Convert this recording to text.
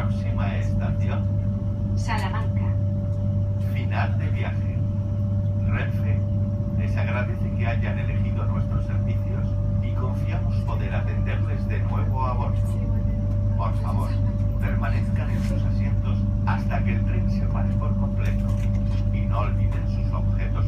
Próxima estación, Salamanca. final de viaje. Renfe les agradece que hayan elegido nuestros servicios y confiamos poder atenderles de nuevo a bordo. Por favor, permanezcan en sus asientos hasta que el tren se pare por completo y no olviden sus objetos